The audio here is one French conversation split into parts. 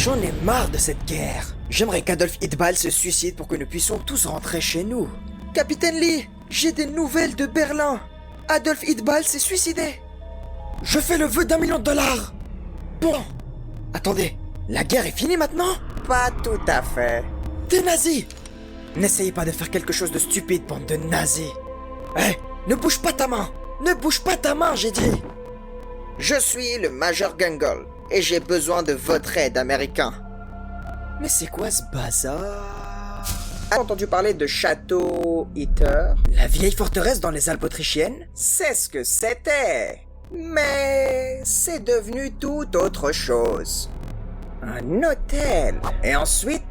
J'en ai marre de cette guerre. J'aimerais qu'Adolf Hitler se suicide pour que nous puissions tous rentrer chez nous. Capitaine Lee, j'ai des nouvelles de Berlin. Adolf Hitler s'est suicidé. Je fais le vœu d'1 million de dollars. Bon. Attendez, la guerre est finie maintenant? Pas tout à fait. Des nazis! N'essayez pas de faire quelque chose de stupide, bande de nazis. Hé, ne bouge pas ta main! Ne bouge pas ta main, j'ai dit! Je suis le Major Gungle et j'ai besoin de votre aide, américain. Mais c'est quoi ce bazar? As-tu entendu parler de Château Hitler? La vieille forteresse dans les Alpes autrichiennes? C'est ce que c'était. Mais c'est devenu tout autre chose. Un hôtel. Et ensuite,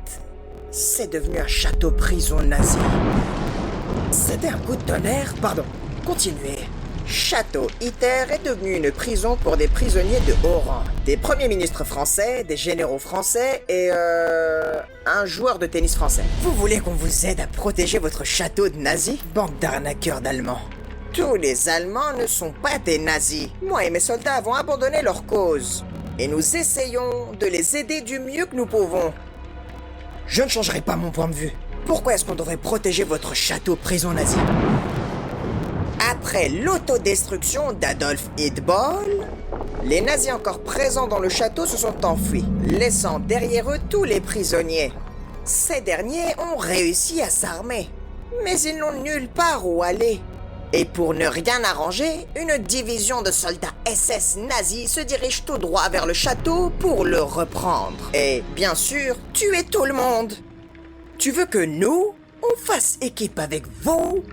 c'est devenu un château-prison nazi. C'était un coup de tonnerre? Pardon, continuez. Château Hitler est devenu une prison pour des prisonniers de haut rang. Des premiers ministres français, des généraux français et un joueur de tennis français. Vous voulez qu'on vous aide à protéger votre château de nazis? Bande d'arnaqueurs d'Allemands. Tous les Allemands ne sont pas des nazis. Moi et mes soldats avons abandonné leur cause. Et nous essayons de les aider du mieux que nous pouvons. Je ne changerai pas mon point de vue. Pourquoi est-ce qu'on devrait protéger votre château-prison nazi? Après l'autodestruction d'Adolf Hitler, les nazis encore présents dans le château se sont enfuis, laissant derrière eux tous les prisonniers. Ces derniers ont réussi à s'armer, mais ils n'ont nulle part où aller. Et pour ne rien arranger, une division de soldats SS nazis se dirige tout droit vers le château pour le reprendre. Et bien sûr, tuer tout le monde. Tu veux que nous, on fasse équipe avec vous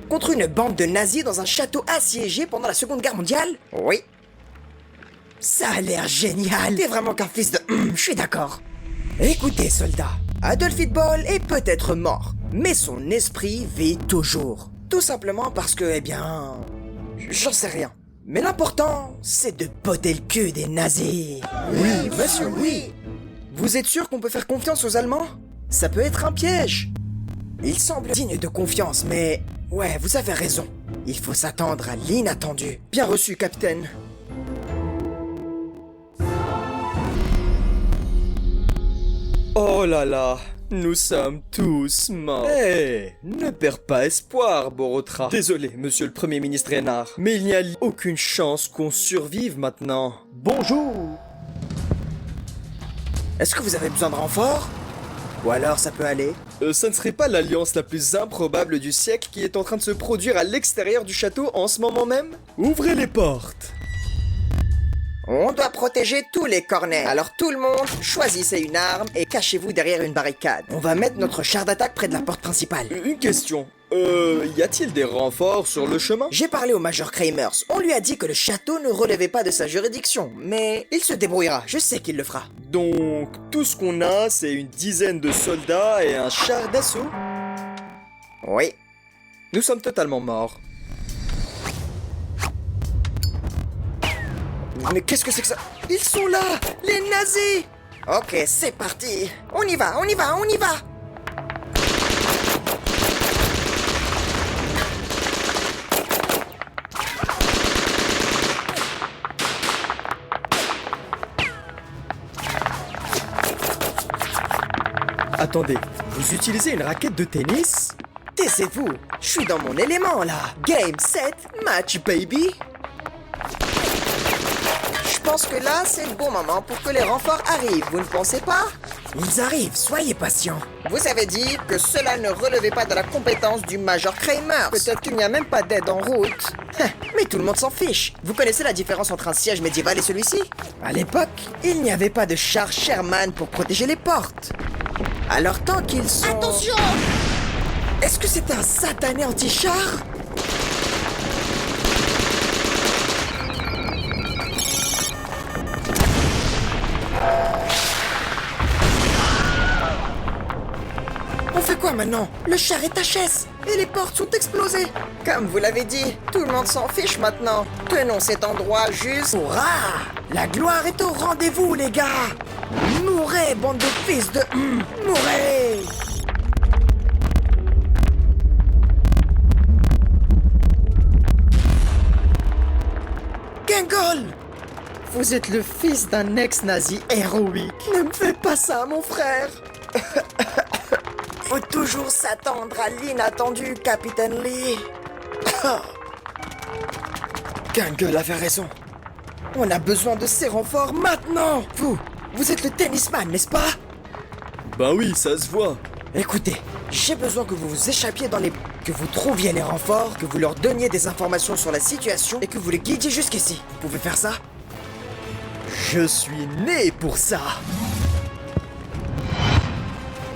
contre une bande de nazis dans un château assiégé pendant la Seconde Guerre mondiale? Oui. Ça a l'air génial. T'es vraiment qu'un fils de... Je suis d'accord. Écoutez, soldats, Adolf Hitler est peut-être mort, mais son esprit vit toujours. Tout simplement parce que, eh bien... J'en sais rien. Mais l'important, c'est de botter le cul des nazis. Oui, monsieur, oui. Vous êtes sûr qu'on peut faire confiance aux Allemands? Ça peut être un piège. Ils semblent dignes de confiance, mais... Ouais, vous avez raison. Il faut s'attendre à l'inattendu. Bien reçu, capitaine. Oh là là, nous sommes tous morts. Ne perds pas espoir, Borotra. Désolé, monsieur le Premier ministre Reinhardt, mais il n'y a aucune chance qu'on survive maintenant. Bonjour. Est-ce que vous avez besoin de renfort? Ou alors ça peut aller? Ça ne serait pas l'alliance la plus improbable du siècle qui est en train de se produire à l'extérieur du château en ce moment même? Ouvrez les portes. On doit protéger tous les cornets. Alors tout le monde, choisissez une arme et cachez-vous derrière une barricade. On va mettre notre char d'attaque près de la porte principale. Une question. Y a-t-il des renforts sur le chemin? J'ai parlé au Major Kramers. On lui a dit que le château ne relevait pas de sa juridiction, mais il se débrouillera. Je sais qu'il le fera. Donc, tout ce qu'on a, c'est une dizaine de soldats et un char d'assaut? Oui. Nous sommes totalement morts. Mais qu'est-ce que c'est que ça? Ils sont là! Les nazis! Ok, c'est parti. On y va, on y va, on y va. Attendez, vous utilisez une raquette de tennis? Taisez-vous! Je suis dans mon élément là! Game, set, match, baby! Je pense que là, c'est le bon moment pour que les renforts arrivent, vous ne pensez pas? Ils arrivent, soyez patients! Vous avez dit que cela ne relevait pas de la compétence du Major Kramers. Peut-être qu'il n'y a même pas d'aide en route. Mais tout le monde s'en fiche! Vous connaissez la différence entre un siège médiéval et celui-ci? À l'époque, il n'y avait pas de char Sherman pour protéger les portes. Alors tant qu'ils sont... Attention! Est-ce que c'est un satané anti-char? On fait quoi maintenant? Le char est HS et les portes sont explosées. Comme vous l'avez dit, tout le monde s'en fiche maintenant. Tenons cet endroit juste... Hurrah! La gloire est au rendez-vous, les gars! Mourez, bande de fils de... Mourez! Gangol! Vous êtes le fils d'un ex-nazi héroïque. Ne me fais pas ça, mon frère. Faut toujours s'attendre à l'inattendu, Capitaine Lee. Gungle avait raison. On a besoin de ces renforts maintenant. Vous êtes le tennisman, n'est-ce pas? Ben oui, ça se voit. Écoutez, j'ai besoin que vous vous échappiez dans les... que vous trouviez les renforts, que vous leur donniez des informations sur la situation et que vous les guidiez jusqu'ici. Vous pouvez faire ça? Je suis né pour ça.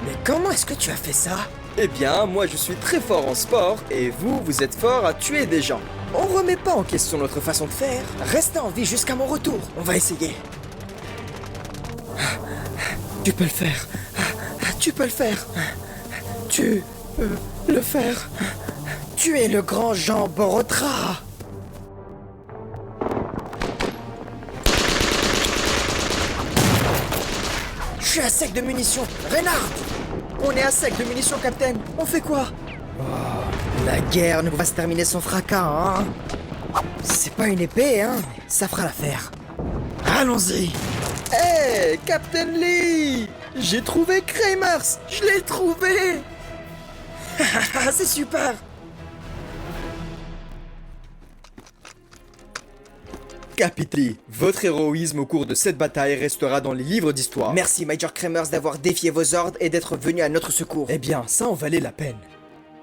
Mais comment est-ce que tu as fait ça? Eh bien, moi je suis très fort en sport et vous êtes fort à tuer des gens. On remet pas en question notre façon de faire. Restez en vie jusqu'à mon retour. On va essayer. Tu peux le faire. Tu peux le faire. Tu peux le faire. Tu es le grand Jean Borotra. Je suis à sec de munitions. Reynard! On est à sec de munitions, Capitaine. On fait quoi? La guerre ne va se terminer sans fracas, hein? C'est pas une épée, hein? Ça fera l'affaire. Allons-y. Hey, Captain Lee! J'ai trouvé Kramers! Je l'ai trouvé! C'est super. Capitaine Lee, votre héroïsme au cours de cette bataille restera dans les livres d'histoire. Merci, Major Kramers, d'avoir défié vos ordres et d'être venu à notre secours. Eh bien, ça en valait la peine.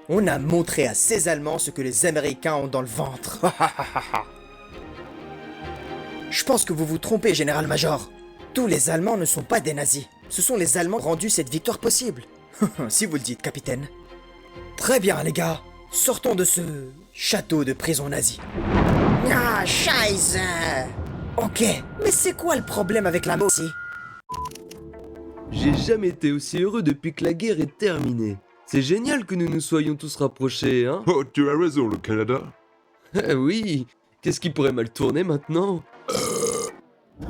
On a montré à ces Allemands ce que les Américains ont dans le ventre. Je pense que vous vous trompez, Général-Major. Tous les Allemands ne sont pas des nazis. Ce sont les Allemands qui ont rendu cette victoire possible. Si vous le dites, capitaine. Très bien, les gars. Sortons de ce château de prison nazi. Ah, Scheiße. Ok, mais c'est quoi le problème avec la aussi? J'ai jamais été aussi heureux depuis que la guerre est terminée. C'est génial que nous nous soyons tous rapprochés, hein? Oh, tu as raison, le Canada. Ah oui, qu'est-ce qui pourrait mal tourner maintenant?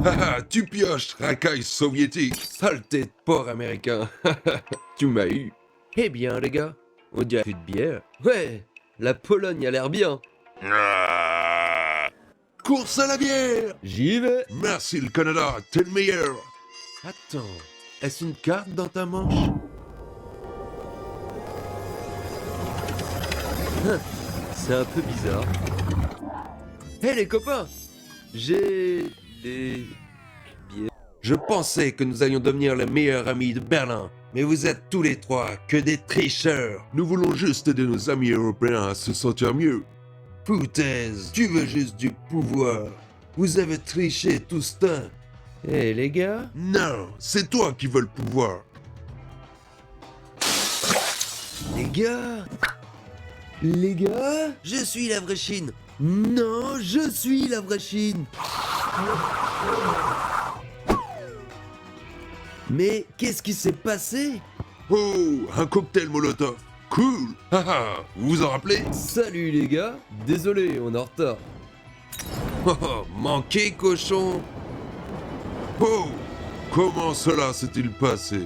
Haha, tu pioches, racaille soviétique. Saleté de porc américain. Tu m'as eu. Eh bien, les gars, on dirait plus de bière. Ouais, la Pologne a l'air bien. Ah. Course à la bière. J'y vais. Merci, le Canada, t'es le meilleur. Attends, est-ce une carte dans ta manche? C'est un peu bizarre. Hé les copains, j'ai des bières. Je pensais que nous allions devenir les meilleurs amis de Berlin, mais vous êtes tous les trois que des tricheurs. Nous voulons juste aider nos amis européens à se sentir mieux. Foutaise, tu veux juste du pouvoir. Vous avez triché tout ce temps. Hé les gars? Non, c'est toi qui veux le pouvoir. Les gars? Les gars? Je suis la vraie Chine. Non, je suis la vraie Chine. Mais qu'est-ce qui s'est passé? Oh, un cocktail Molotov. Cool. Haha, vous vous en rappelez? Salut les gars. Désolé, on est en retard. Oh, oh, manqué, cochon. Oh, comment cela s'est-il passé?